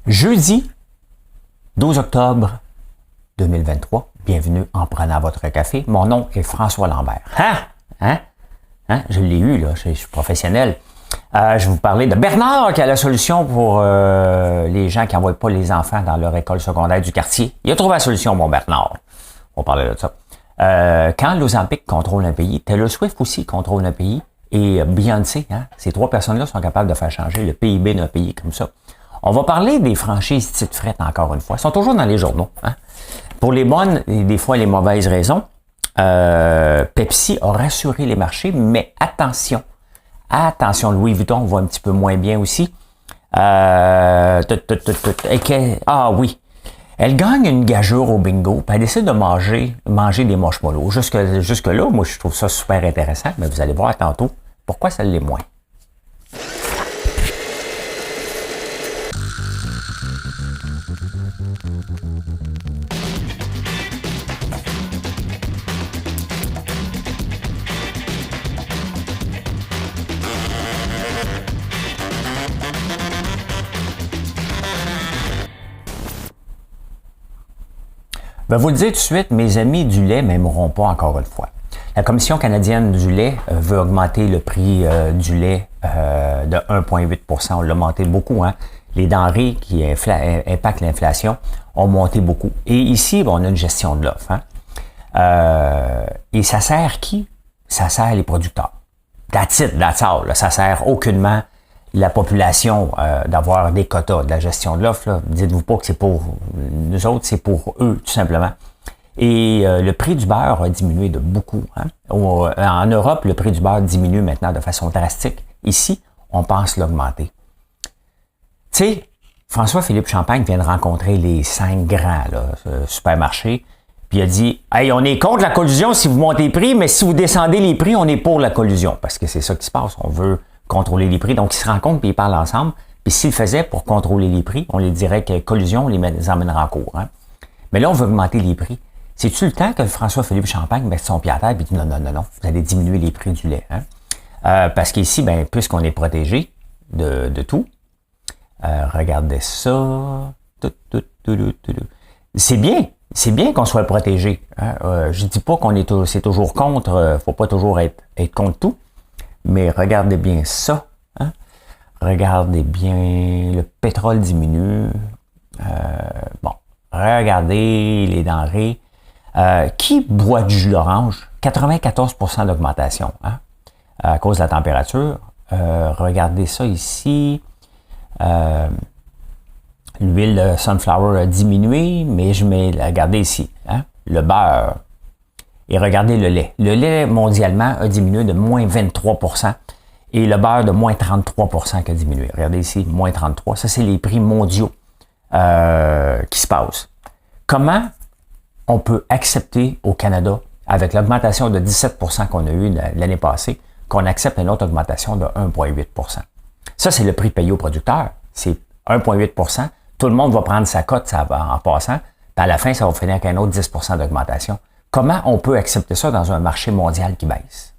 Jeudi 12 octobre 2023, bienvenue en prenant votre café. Mon nom est François Lambert. Je l'ai eu, là, je suis professionnel. Je vais vous parler de Bernard qui a la solution pour les gens qui n'envoient pas les enfants dans leur école secondaire du quartier. Il a trouvé la solution, mon Bernard. On va parler de ça. Quand l'Ozempic contrôle un pays, Taylor Swift aussi contrôle un pays, et Beyoncé, ces trois personnes-là sont capables de faire changer le PIB d'un pays comme ça. On va parler des franchises petites frettes encore une fois. Ils sont toujours dans les journaux. Pour les bonnes et des fois les mauvaises raisons, Pepsi a rassuré les marchés, mais attention, Louis Vuitton va un petit peu moins bien aussi. Ah oui, elle gagne une gageure au bingo, puis elle décide de manger des marshmallows. Jusque-là, moi je trouve ça super intéressant, mais vous allez voir tantôt pourquoi ça l'est moins. Je vais vous le dire tout de suite, mes amis du lait ne m'aimeront pas encore une fois. La Commission canadienne du lait veut augmenter le prix du lait de 1,8 %. On l'a augmenté beaucoup. Les denrées qui impactent l'inflation ont monté beaucoup. Et ici, on a une gestion de l'offre. Et ça sert qui? Ça sert les producteurs. That's it, that's all. Là. Ça sert aucunement la population d'avoir des quotas de la gestion de l'offre. Dites-vous pas que c'est pour nous autres, c'est pour eux, tout simplement. Et le prix du beurre a diminué de beaucoup. En Europe, le prix du beurre diminue maintenant de façon drastique. Ici, on pense l'augmenter. Tu sais, François-Philippe Champagne vient de rencontrer les 5 grands supermarchés, puis il a dit « Hey, on est contre la collusion si vous montez les prix, mais si vous descendez les prix, on est pour la collusion. » Parce que c'est ça qui se passe, on veut contrôler les prix. Donc, ils se rencontrent puis ils parlent ensemble. Puis s'ils le faisaient pour contrôler les prix, on les dirait que collusion, on les emmènera en cours. Mais là, on veut augmenter les prix. C'est-tu le temps que François-Philippe Champagne mette son pied à terre et dit non, vous allez diminuer les prix du lait. Parce qu'ici, puisqu'on est protégé de tout, regardez ça. C'est bien qu'on soit protégé. Je dis pas c'est toujours contre, faut pas toujours être contre tout. Mais regardez bien ça. Regardez bien, le pétrole diminue. Regardez les denrées. Qui boit du jus d'orange? 94% d'augmentation à cause de la température. Regardez ça ici. L'huile de sunflower a diminué, mais regardez ici, le beurre. Et regardez le lait. Le lait, mondialement, a diminué de moins 23%. Et le beurre de moins 33% qui a diminué. Regardez ici, moins 33%. Ça, c'est les prix mondiaux qui se passent. Comment on peut accepter au Canada, avec l'augmentation de 17% qu'on a eue l'année passée, qu'on accepte une autre augmentation de 1,8%? Ça, c'est le prix payé aux producteurs. C'est 1,8%. Tout le monde va prendre sa cote en passant. Puis à la fin, ça va finir avec un autre 10% d'augmentation. Comment on peut accepter ça dans un marché mondial qui baisse?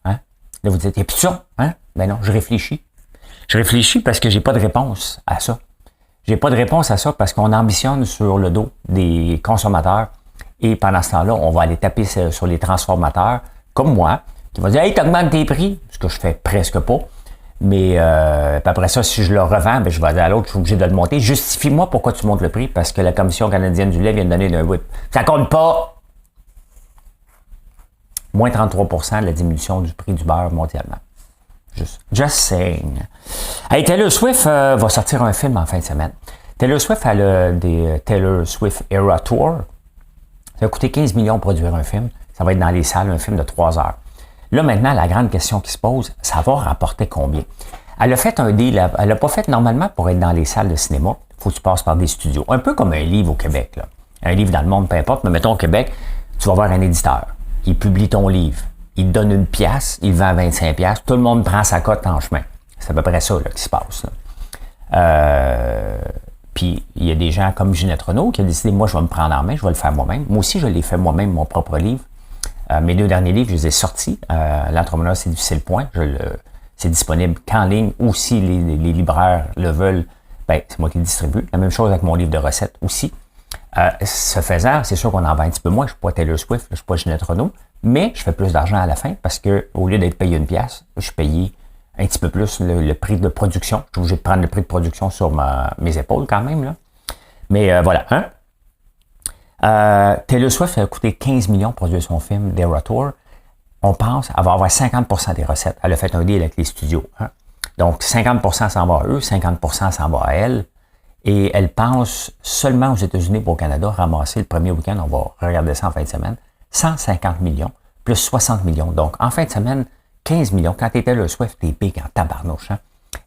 Là, vous dites, il n'y a plus de ça, Ben non, je réfléchis. Je réfléchis parce que j'ai pas de réponse à ça. J'ai pas de réponse à ça parce qu'on ambitionne sur le dos des consommateurs et pendant ce temps-là, on va aller taper sur les transformateurs, comme moi, qui vont dire, hey, t'augmentes tes prix, ce que je fais presque pas. Mais après ça, si je le revends, je vais aller à l'autre, je suis obligé de le monter. Justifie-moi pourquoi tu montes le prix, parce que la Commission canadienne du lait vient de donner d'un whip. Ça compte pas! Moins 33% de la diminution du prix du beurre mondialement. Just saying. Hey, Taylor Swift va sortir un film en fin de semaine. Taylor Swift a des Taylor Swift Era Tour. Ça va coûter 15 millions pour produire un film. Ça va être dans les salles, un film de 3 heures. Là, maintenant, la grande question qui se pose, ça va rapporter combien? Elle a fait un deal, elle n'a pas fait normalement pour être dans les salles de cinéma. Il faut que tu passes par des studios. Un peu comme un livre au Québec. Là. Un livre dans le monde, peu importe, mais mettons au Québec, tu vas voir un éditeur. Il publie ton livre. Il te donne une pièce, il le vend à 25 $. Tout le monde prend sa cote en chemin. C'est à peu près ça là, qui se passe. Puis, il y a des gens comme Ginette Renault qui a décidé, moi, je vais me prendre en main, je vais le faire moi-même. Moi aussi, je l'ai fait moi-même, mon propre livre. Mes 2 derniers livres, je les ai sortis. L'entrepreneur, c'est difficile point. c'est disponible qu'en ligne ou si les libraires le veulent, ben, c'est moi qui le distribue. La même chose avec mon livre de recettes aussi. Ce faisant, c'est sûr qu'on en vend un petit peu moins. Je ne suis pas Taylor Swift, je ne suis pas Ginette Renault, mais je fais plus d'argent à la fin parce que au lieu d'être payé une pièce, je suis payé un petit peu plus le prix de production. Je suis obligé de prendre le prix de production sur mes épaules quand même, là. Mais voilà. Hein? Taylor Swift a coûté 15 millions pour produire son film Eras Tour. On pense qu'elle va avoir 50% des recettes. Elle a fait un deal avec les studios. Hein? Donc 50% s'en va à eux, 50% s'en va à elle. Et elle pense seulement aux États-Unis et au Canada ramasser le premier week-end, on va regarder ça en fin de semaine, 150 millions plus 60 millions. Donc en fin de semaine, 15 millions. Quand tu étais le Swift, t'es big en tabarnouche. Hein?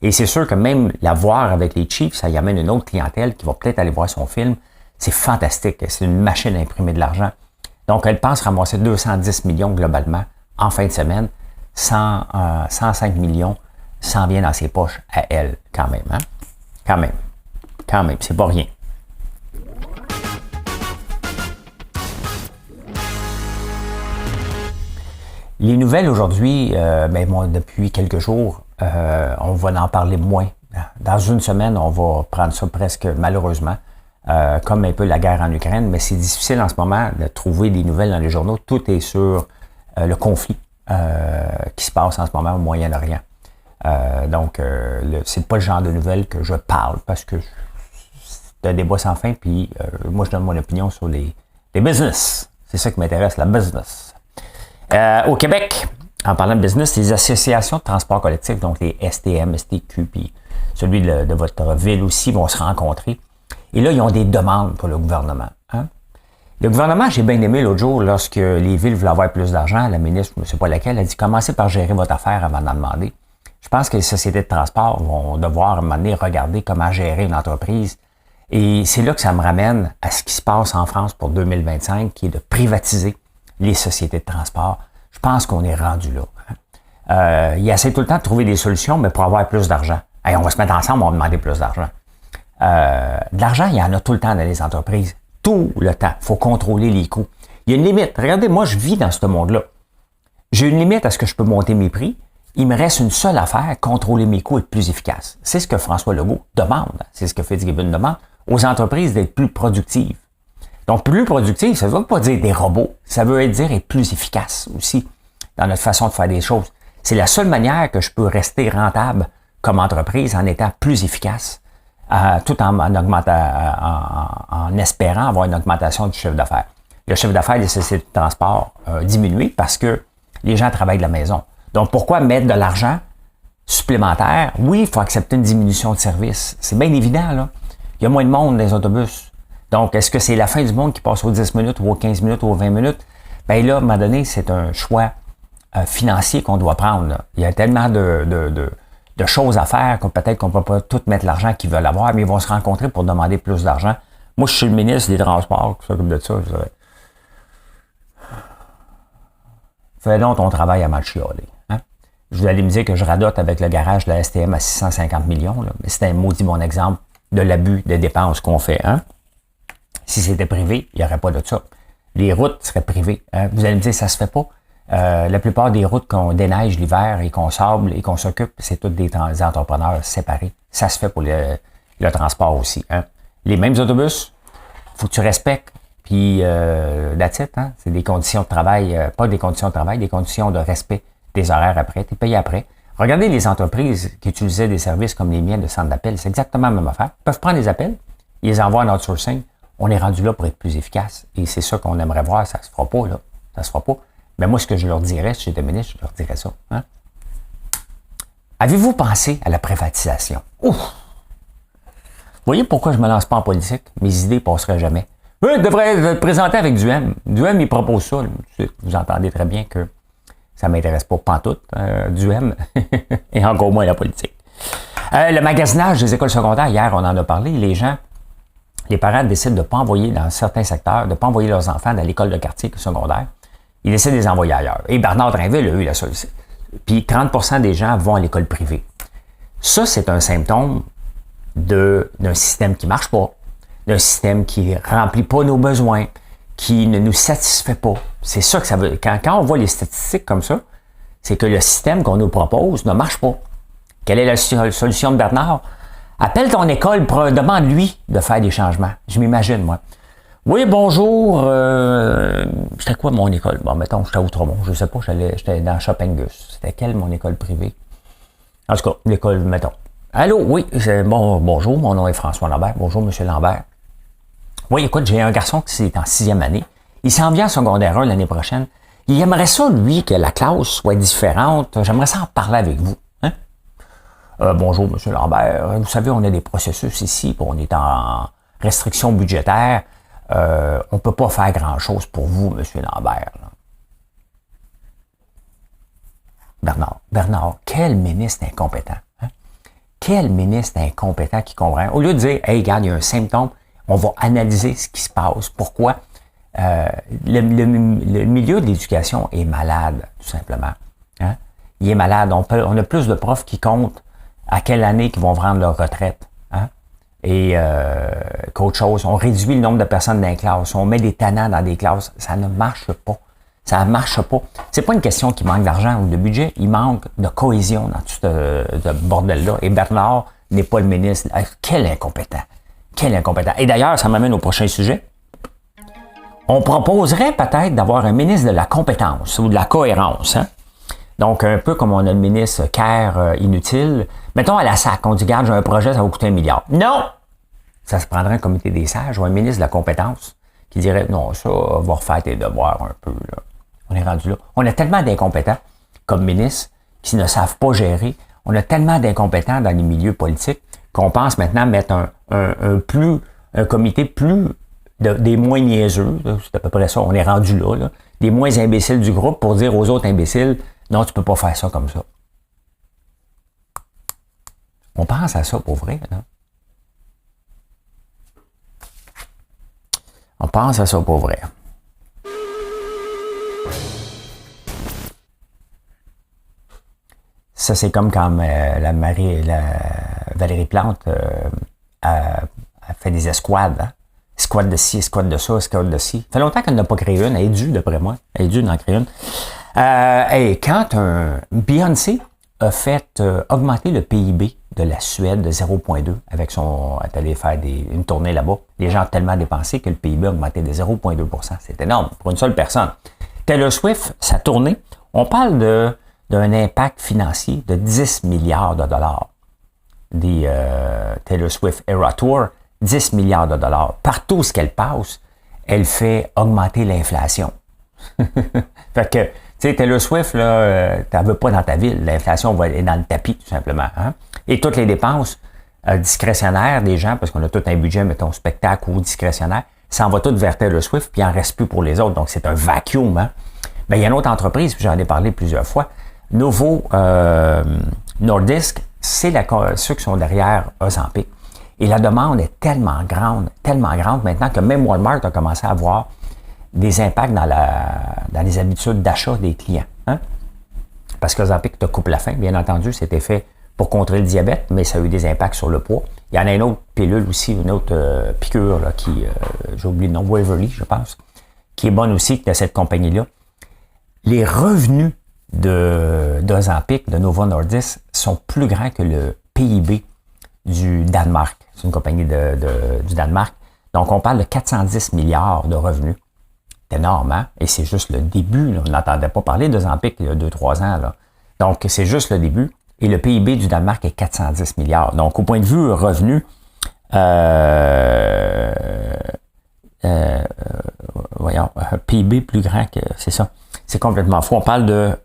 Et c'est sûr que même la voir avec les Chiefs, ça y amène une autre clientèle qui va peut-être aller voir son film. C'est fantastique. C'est une machine à imprimer de l'argent. Donc, elle pense ramasser 210 millions globalement en fin de semaine. 105 millions s'en vient dans ses poches à elle, quand même. Hein? Quand même. C'est pas rien. Les nouvelles aujourd'hui, moi, depuis quelques jours, on va en parler moins. Dans une semaine, on va prendre ça presque malheureusement, comme un peu la guerre en Ukraine, mais c'est difficile en ce moment de trouver des nouvelles dans les journaux. Tout est sur le conflit qui se passe en ce moment au Moyen-Orient. Donc, c'est pas le genre de nouvelles que je parle parce que c'est un débat sans fin, puis moi, je donne mon opinion sur les business. C'est ça qui m'intéresse, la business. Au Québec, en parlant de business, les associations de transport collectif, donc les STM, STQ, puis celui de votre ville aussi, vont se rencontrer. Et là, ils ont des demandes pour le gouvernement. Hein? Le gouvernement, j'ai bien aimé l'autre jour, lorsque les villes voulaient avoir plus d'argent, la ministre, je ne sais pas laquelle, a dit « Commencez par gérer votre affaire avant d'en demander ». Je pense que les sociétés de transport vont devoir, à un moment donné, regarder comment gérer une entreprise. Et c'est là que ça me ramène à ce qui se passe en France pour 2025, qui est de privatiser les sociétés de transport. Je pense qu'on est rendu là. Ils essaient tout le temps de trouver des solutions, mais pour avoir plus d'argent. Hey, on va se mettre ensemble, on va demander plus d'argent. De l'argent, il y en a tout le temps dans les entreprises. Tout le temps. Il faut contrôler les coûts. Il y a une limite. Regardez, moi, je vis dans ce monde-là. J'ai une limite à ce que je peux monter mes prix. Il me reste une seule affaire, contrôler mes coûts et être plus efficace. C'est ce que François Legault demande. C'est ce que Fitzgibbon demande aux entreprises d'être plus productives. Donc, plus productif, ça ne veut pas dire des robots. Ça veut dire être plus efficace aussi dans notre façon de faire des choses. C'est la seule manière que je peux rester rentable comme entreprise en étant plus efficace, tout en espérant avoir une augmentation du chiffre d'affaires. Le chiffre d'affaires des sociétés de transport a diminué parce que les gens travaillent de la maison. Donc, pourquoi mettre de l'argent supplémentaire? Oui, il faut accepter une diminution de service. C'est bien évident, là. Il y a moins de monde dans les autobus. Donc, est-ce que c'est la fin du monde qui passe aux 10 minutes ou aux 15 minutes ou aux 20 minutes? Bien là, à un moment donné, c'est un choix financier qu'on doit prendre. Là. Il y a tellement de choses à faire que peut-être qu'on ne peut pas tout mettre l'argent qu'ils veulent avoir, mais ils vont se rencontrer pour demander plus d'argent. Moi, je suis le ministre des Transports qui s'occupe de ça. Je dirais, fais donc ton travail à mal chialer. Hein? Je vous allez me dire que je radote avec le garage de la STM à 650 millions, là, mais c'est un maudit bon exemple de l'abus des dépenses qu'on fait. Hein? Si c'était privé, il n'y aurait pas de ça. Les routes seraient privées. Hein? Vous allez me dire, ça se fait pas. La plupart des routes qu'on déneige l'hiver et qu'on sable et qu'on s'occupe, c'est tous des entrepreneurs séparés. Ça se fait pour le transport aussi. Hein? Les mêmes autobus, faut que tu respectes. Puis, that's it, hein? C'est des conditions de travail, pas des conditions de travail, des conditions de respect des horaires après. Tu es payé après. Regardez les entreprises qui utilisaient des services comme les miens de centre d'appel. C'est exactement la même affaire. Ils peuvent prendre les appels, ils les envoient en outsourcing. On est rendu là pour être plus efficace. Et c'est ça qu'on aimerait voir. Ça se fera pas, là. Ça se fera pas. Mais moi, ce que je leur dirais, si j'étais ministre, je leur dirais ça. Hein? Avez-vous pensé à la privatisation? Ouf! Vous voyez pourquoi je me lance pas en politique? Mes idées passeraient jamais. Je devrais te présenter avec Duhem. Duhem, il propose ça. Vous entendez très bien que ça ne m'intéresse pas pantoute, Duhem, et encore moins la politique. Le magasinage des écoles secondaires, hier, on en a parlé. Les parents décident de ne pas envoyer dans certains secteurs, de ne pas envoyer leurs enfants dans l'école de quartier secondaire. Ils décident de les envoyer ailleurs. Et Bernard Drinville a eu la solution. Puis 30% des gens vont à l'école privée. Ça, c'est un symptôme d'un système qui ne marche pas, d'un système qui ne remplit pas nos besoins, qui ne nous satisfait pas. C'est ça que ça veut. Quand on voit les statistiques comme ça, c'est que le système qu'on nous propose ne marche pas. Quelle est la solution de Bernard? Appelle ton école, demande-lui de faire des changements. Je m'imagine, moi. Oui, bonjour. C'était quoi mon école? Bon, mettons, j'étais à Outremont. Je sais pas, j'étais dans Chopingus. C'était quelle mon école privée? En tout cas, l'école, mettons. Allô, oui, bonjour, mon nom est François Lambert. Bonjour, monsieur Lambert. Oui, écoute, j'ai un garçon qui est en 6e année. Il s'en vient en secondaire 1 l'année prochaine. Il aimerait ça, lui, que la classe soit différente. J'aimerais ça en parler avec vous. Hein? Bonjour, monsieur Lambert. Vous savez, on a des processus ici, puis on est en restriction budgétaire. On peut pas faire grand-chose pour vous, monsieur Lambert. Là. Bernard, quel ministre incompétent. Hein? Quel ministre incompétent qui comprend. Au lieu de dire, hey, regarde, il y a un symptôme, on va analyser ce qui se passe. Pourquoi? Le milieu de l'éducation est malade, tout simplement. Hein? Il est malade. On a plus de profs qui comptent à quelle année qu'ils vont prendre leur retraite. Hein? Et qu'autre chose, on réduit le nombre de personnes dans les classes, on met des tannants dans des classes, ça ne marche pas. Ça ne marche pas. C'est pas une question qui manque d'argent ou de budget, il manque de cohésion dans tout ce bordel-là. Et Bernard n'est pas le ministre. Quel incompétent! Quel incompétent! Et d'ailleurs, ça m'amène au prochain sujet. On proposerait peut-être d'avoir un ministre de la compétence ou de la cohérence. Hein? Donc, un peu comme on a le ministre CARE inutile. Mettons à la SAC, on dit, regarde, j'ai un projet, ça va coûter 1 milliard. Non! Ça se prendrait un comité des sages ou un ministre de la compétence qui dirait, non, ça, va refaire tes devoirs un peu. Là. On est rendu là. On a tellement d'incompétents comme ministres qui ne savent pas gérer. On a tellement d'incompétents dans les milieux politiques qu'on pense maintenant mettre un comité plus des moins niaiseux. C'est à peu près ça. On est rendu là. Des moins imbéciles du groupe pour dire aux autres imbéciles, non, tu peux pas faire ça comme ça. On pense à ça pour vrai. Là. On pense à ça pour vrai. Ça, c'est comme quand Valérie Plante a fait des escouades. Hein? Escouade de ci, escouade de ça, escouade de ci. Ça fait longtemps qu'elle n'a pas créé une. Elle est due, d'après moi. Elle est due d'en créer une. Et quand Beyoncé a fait augmenter le PIB de la Suède de 0,2 avec son... Elle est allée faire une tournée là-bas. Les gens ont tellement dépensé que le PIB a augmenté de 0,2 %. C'est énorme pour une seule personne. Taylor Swift, sa tournée, on parle d'un impact financier de 10 milliards de dollars. Des Taylor Swift Era Tour, 10 milliards de dollars. Partout où qu'elle passe, elle fait augmenter l'inflation. Fait que, tu sais, Taylor Swift, là, t'en veux pas dans ta ville. L'inflation va aller dans le tapis, tout simplement. Hein? Et toutes les dépenses discrétionnaires des gens, parce qu'on a tout un budget, mettons, spectacle ou discrétionnaire, ça en va tout vers Taylor Swift, puis il en reste plus pour les autres. Donc, c'est un vacuum. Hein? Ben, il y a une autre entreprise, puis j'en ai parlé plusieurs fois, Novo Nordisk, c'est ceux qui sont derrière Ozempic. Et la demande est tellement grande maintenant que même Walmart a commencé à avoir des impacts dans les habitudes d'achat des clients. Hein? Parce qu'Ozempic te coupe la faim, bien entendu, c'était fait pour contrer le diabète, mais ça a eu des impacts sur le poids. Il y en a une autre pilule aussi, une autre piqûre là, qui, j'ai oublié le nom, Waverly, je pense, qui est bonne aussi de cette compagnie-là. Les revenus d'Ozempic, de Novo Nordisk, sont plus grands que le PIB du Danemark. C'est une compagnie du Danemark. Donc, on parle de 410 milliards de revenus. C'est énorme, hein? Et c'est juste le début. Là. On n'entendait pas parler d'Ozempic il y a 2-3 ans. Là. Donc, c'est juste le début. Et le PIB du Danemark est 410 milliards. Donc, au point de vue revenu, voyons, PIB plus grand que... C'est ça. C'est complètement fou. On parle de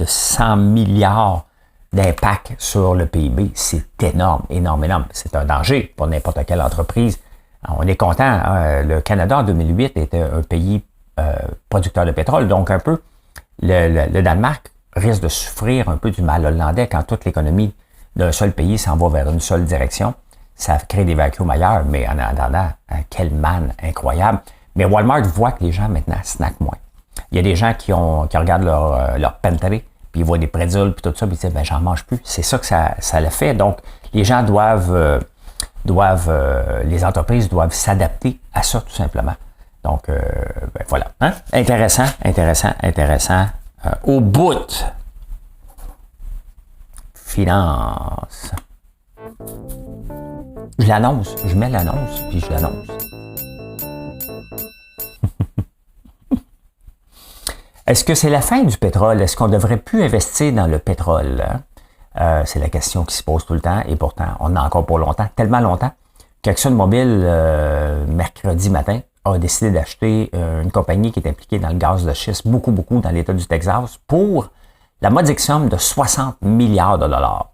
100 milliards d'impact sur le PIB. C'est énorme. C'est un danger pour n'importe quelle entreprise. On est content. Hein? Le Canada, en 2008, était un pays producteur de pétrole. Donc, un peu, le Danemark risque de souffrir un peu du mal hollandais quand toute l'économie d'un seul pays s'en va vers une seule direction. Ça crée des vacuums ailleurs, mais en attendant, quelle manne incroyable. Mais Walmart voit que les gens, maintenant, snackent moins. Il y a des gens qui regardent leur pantry, puis ils voient des prédulles, puis tout ça, puis ils disent, ben, j'en mange plus. C'est ça que ça le fait. Donc, les gens les entreprises doivent s'adapter à ça, tout simplement. Donc, ben, voilà. Hein? Intéressant. Au bout. Finance. Je l'annonce. Je mets l'annonce, puis je l'annonce. Est-ce que c'est la fin du pétrole? Est-ce qu'on ne devrait plus investir dans le pétrole? C'est la question qui se pose tout le temps, et pourtant, on en a encore pour longtemps, tellement longtemps, qu'ExxonMobil, mercredi matin, a décidé d'acheter une compagnie qui est impliquée dans le gaz de schiste, beaucoup dans l'État du Texas, pour la modique somme de 60 milliards de dollars.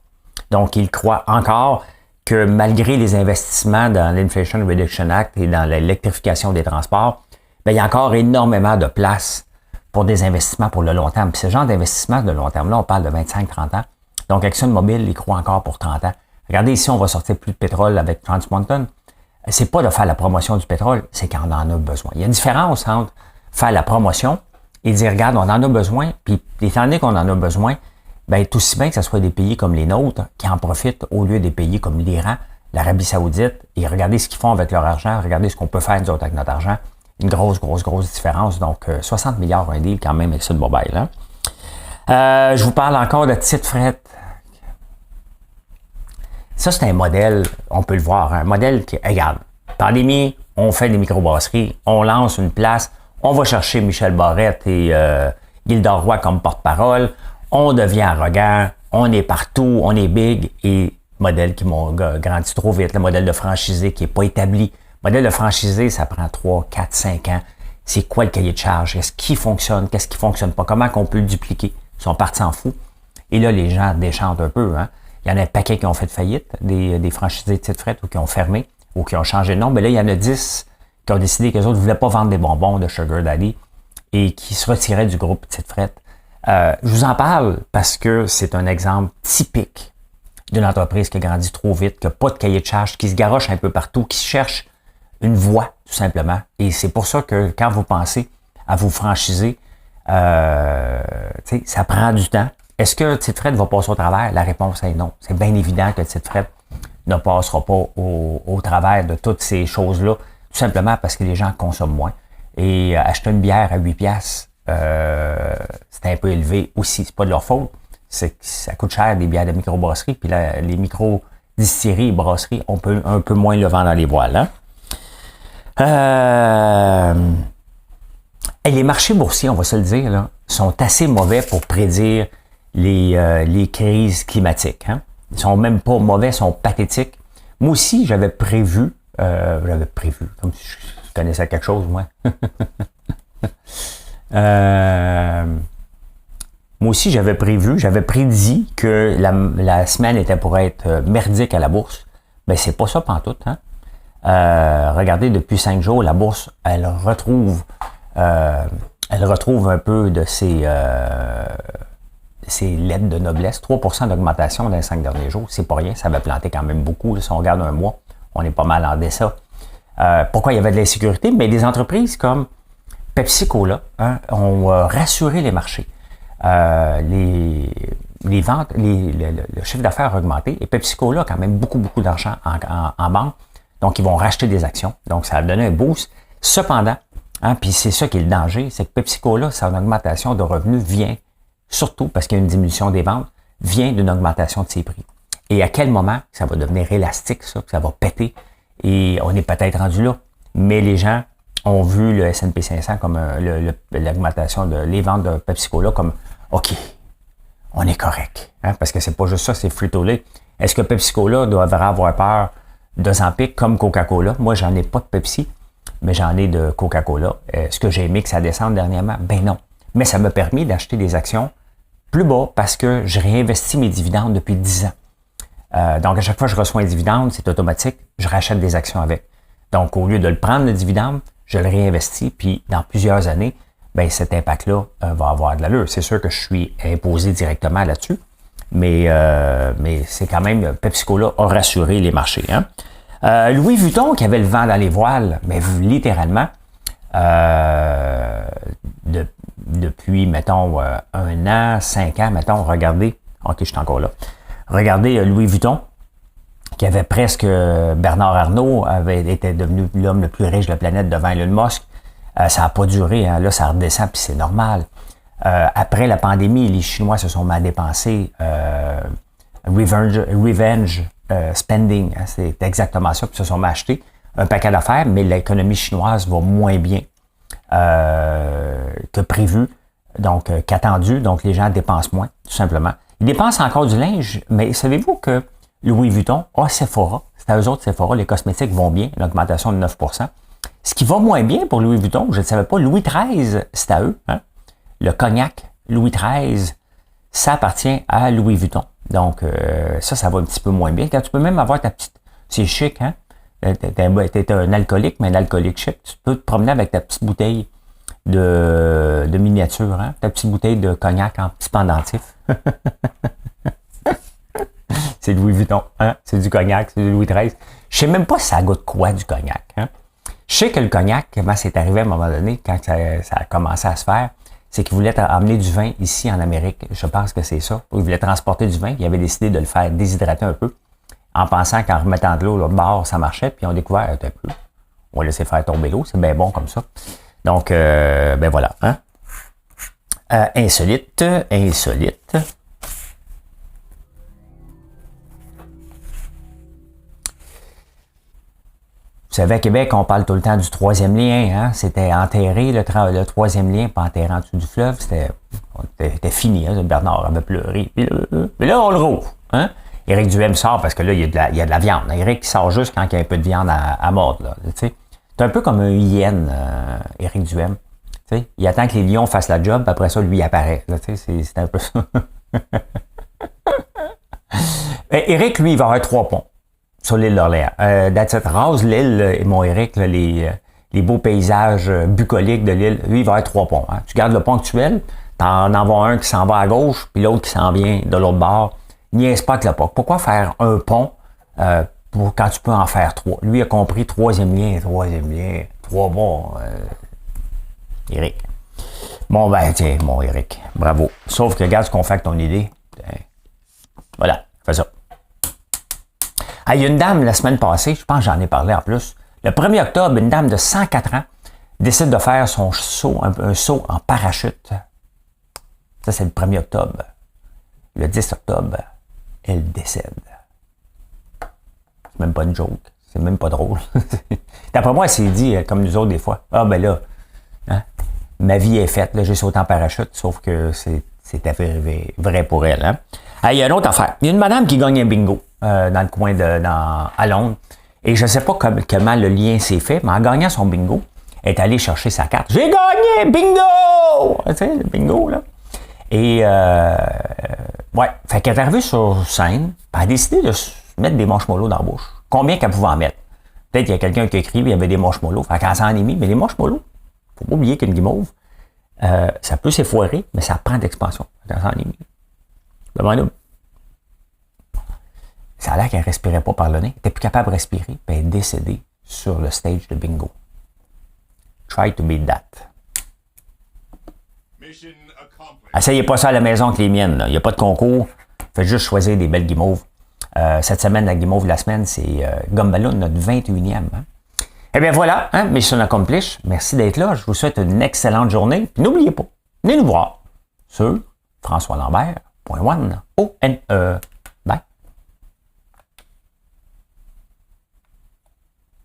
Donc, il croit encore que malgré les investissements dans l'Inflation Reduction Act et dans l'électrification des transports, bien, il y a encore énormément de place pour des investissements pour le long terme. Puis ce genre d'investissement de long terme-là, on parle de 25-30 ans. Donc, ExxonMobil, il croit encore pour 30 ans. Regardez ici, on va sortir plus de pétrole avec Trans Mountain. C'est pas de faire la promotion du pétrole, c'est qu'on en a besoin. Il y a une différence entre faire la promotion et dire, regarde, on en a besoin, puis étant donné qu'on en a besoin, bien, tout aussi bien que ce soit des pays comme les nôtres qui en profitent au lieu des pays comme l'Iran, l'Arabie Saoudite, et regardez ce qu'ils font avec leur argent, regardez ce qu'on peut faire nous autres avec notre argent. Une grosse différence. Donc, 60 milliards un deal quand même avec ça de mobile. Hein? Je vous parle encore de titre fret. Ça, c'est un modèle, on peut le voir, un modèle qui, regarde, pandémie, on fait des microbrasseries, on lance une place, on va chercher Michel Barrette et Gilda Roy comme porte-parole, on devient arrogant, on est partout, on est big, et modèle qui m'ont grandi trop vite, le modèle de franchisé qui n'est pas établi. Le modèle de franchisé, ça prend 3, 4, 5 ans. C'est quoi le cahier de charge? Qu'est-ce qui fonctionne? Qu'est-ce qui fonctionne pas? Comment qu'on peut le dupliquer? Ils sont partis en fou. Et là, les gens déchantent un peu. Hein? Il y en a un paquet qui ont fait faillite, des franchisés de titre fret ou qui ont fermé ou qui ont changé de nom. Mais là, il y en a 10 qui ont décidé qu'eux autres ne voulaient pas vendre des bonbons de Sugar Daddy et qui se retiraient du groupe titre fret. Je vous en parle parce que c'est un exemple typique d'une entreprise qui a grandi trop vite, qui n'a pas de cahier de charge, qui se garoche un peu partout, qui cherche une voie, tout simplement. Et c'est pour ça que quand vous pensez à vous franchiser, ça prend du temps. Est-ce que titre fret va passer au travers? La réponse est non. C'est bien évident que titre fret ne passera pas au travers de toutes ces choses-là, tout simplement parce que les gens consomment moins. Et acheter une bière à 8 piastres, c'est un peu élevé aussi. C'est pas de leur faute. Ça coûte cher des bières de microbrasserie. Puis là, les micro-distilleries et brasseries, on peut un peu moins le vendre dans les voiles. Hein? Et les marchés boursiers, on va se le dire, là, sont assez mauvais pour prédire les crises climatiques. Hein? Ils sont même pas mauvais, ils sont pathétiques. Moi aussi, j'avais prévu, comme si je connaissais quelque chose, moi. Moi aussi, j'avais prédit que la semaine était pour être merdique à la bourse. Ben, c'est pas ça pantoute, hein. Regardez, depuis 5 jours, la bourse, elle retrouve un peu de ses lettres de noblesse. 3% d'augmentation dans les 5 derniers jours, c'est pas rien, ça va planter quand même beaucoup. Là, si on regarde un mois, on est pas mal en deçà. Pourquoi il y avait de l'insécurité? Mais des entreprises comme PepsiCo ont rassuré les marchés. Les ventes, le chiffre d'affaires a augmenté et PepsiCo a quand même beaucoup d'argent en banque. Donc, ils vont racheter des actions. Donc, ça a donné un boost. Cependant, puis c'est ça qui est le danger, c'est que PepsiCo, son augmentation de revenus vient, surtout parce qu'il y a une diminution des ventes, vient d'une augmentation de ses prix. Et à quel moment ça va devenir élastique, ça va péter, et on est peut-être rendu là. Mais les gens ont vu le S&P 500 comme l'augmentation les ventes de PepsiCo comme OK, on est correct. Hein, parce que c'est pas juste ça, c'est Frito-Lay. Est-ce que PepsiCo devrait avoir peur d'Ozempic comme Coca-Cola? Moi, j'en ai pas de Pepsi, mais j'en ai de Coca-Cola. Est-ce que j'ai aimé que ça descende dernièrement? Ben non. Mais ça m'a permis d'acheter des actions plus bas parce que je réinvestis mes dividendes depuis 10 ans. Donc, à chaque fois que je reçois un dividende, c'est automatique, je rachète des actions avec. Donc, au lieu de le prendre, le dividende, je le réinvestis, puis dans plusieurs années, ben cet impact-là va avoir de l'allure. C'est sûr que je suis imposé directement là-dessus, mais c'est quand même, PepsiCo a rassuré les marchés. Hein? Louis Vuitton, qui avait le vent dans les voiles, mais littéralement, depuis, mettons, 1 an, 5 ans, mettons, regardez, OK, je suis encore là. Regardez Louis Vuitton, qui avait presque, Bernard Arnault était devenu l'homme le plus riche de la planète devant Elon Musk. Ça n'a pas duré, hein. Là, ça redescend, puis c'est normal. Après la pandémie, les Chinois se sont mal dépensés. Revenge spending, hein, c'est exactement ça. Puis se sont achetés un paquet d'affaires, mais l'économie chinoise va moins bien que prévu, donc qu'attendu. Donc les gens dépensent moins, tout simplement. Ils dépensent encore du linge, mais savez-vous que Louis Vuitton a Sephora, c'est à eux autres Sephora, les cosmétiques vont bien, une augmentation de 9%. Ce qui va moins bien pour Louis Vuitton, je ne savais pas, Louis XIII, c'est à eux. Hein? Le cognac Louis XIII, ça appartient à Louis Vuitton. Donc, ça va un petit peu moins bien. Quand tu peux même avoir ta petite... C'est chic, hein? T'es un alcoolique, mais un alcoolique chic. Tu peux te promener avec ta petite bouteille de miniature, hein? Ta petite bouteille de cognac en petit pendentif. C'est Louis Vuitton, hein? C'est du cognac, c'est du Louis XIII. Je sais même pas si ça goûte quoi, du cognac, hein? Je sais que le cognac, comment c'est arrivé à un moment donné, quand ça a commencé à se faire, c'est qu'ils voulaient amener du vin ici en Amérique. Je pense que c'est ça. Ils voulaient transporter du vin. Ils avaient décidé de le faire déshydrater un peu, en pensant qu'en remettant de l'eau l'autre bord, ça marchait. Puis ils ont découvert un peu. On va laisser faire tomber l'eau. C'est bien bon comme ça. Donc, ben voilà. Hein? Insolite. Vous savez, à Québec, on parle tout le temps du troisième lien. Hein? C'était enterré, le troisième lien, pas enterré en dessous du fleuve. C'était fini. Hein? Bernard avait pleuré. Puis là, on le rouvre. Hein? Éric Duhem sort parce que là, il y a de la viande. Éric sort juste quand il y a un peu de viande à mordre. Là, c'est un peu comme un hyène, Éric Duhem. T'sais? Il attend que les lions fassent la job, puis après ça, lui, il apparaît. Là, c'est un peu ça. Éric, lui, il va avoir 3 ponts sur l'île d'Orléans. Rase l'île, et mon Éric, là, les beaux paysages bucoliques de l'île, lui, il va avoir 3 ponts. Hein. Tu gardes le pont actuel, t'en envoies un qui s'en va à gauche, puis l'autre qui s'en vient de l'autre bord. Niaise pas que le pont. Pourquoi faire un pont quand tu peux en faire 3? Lui a compris troisième lien, 3 bons. Éric. Bon, ben, tiens, mon Éric, bravo. Sauf que regarde ce qu'on fait avec ton idée. Voilà, fais ça. Ah, il y a une dame, la semaine passée, je pense que j'en ai parlé en plus, le 1er octobre, une dame de 104 ans décide de faire son saut, un saut en parachute. Ça, c'est le 1er octobre. Le 10 octobre, elle décède. C'est même pas une joke. C'est même pas drôle. D'après moi, elle s'est dit, comme nous autres des fois, ah ben là, hein, ma vie est faite, là, j'ai sauté en parachute, sauf que c'est arrivé vrai pour elle. Hein. Ah, il y a une autre affaire. Il y a une madame qui gagne un bingo dans le coin à Londres. Et je ne sais pas comment le lien s'est fait, mais en gagnant son bingo, elle est allée chercher sa carte. J'ai gagné! Bingo! Tu sais, le bingo, là. Et, ouais, fait qu'elle est arrivée sur scène, puis elle a décidé de se mettre des marshmallows dans la bouche. Combien qu'elle pouvait en mettre? Peut-être qu'il y a quelqu'un qui a écrit, il y avait des marshmallows. Fait qu'elle s'en est mis, mais les marshmallows, faut pas oublier qu'une guimauve, ça peut s'effoirer, mais ça prend d'expansion. Fait qu'elle s'en est mis. Demande-nous. Ça a l'air qu'elle ne respirait pas par le nez. Elle n'était plus capable de respirer, puis elle est décédée sur le stage de bingo. Try to beat that. Essayez pas ça à la maison avec les miennes. Il n'y a pas de concours. Faites juste choisir des belles guimauves. Cette semaine, la guimauve de la semaine, c'est Gumballoon, notre 21e. Hein? Eh bien voilà, hein, Mission Accomplished. Merci d'être là. Je vous souhaite une excellente journée. Puis n'oubliez pas, venez nous voir sur françoislambert.one. O-N-E.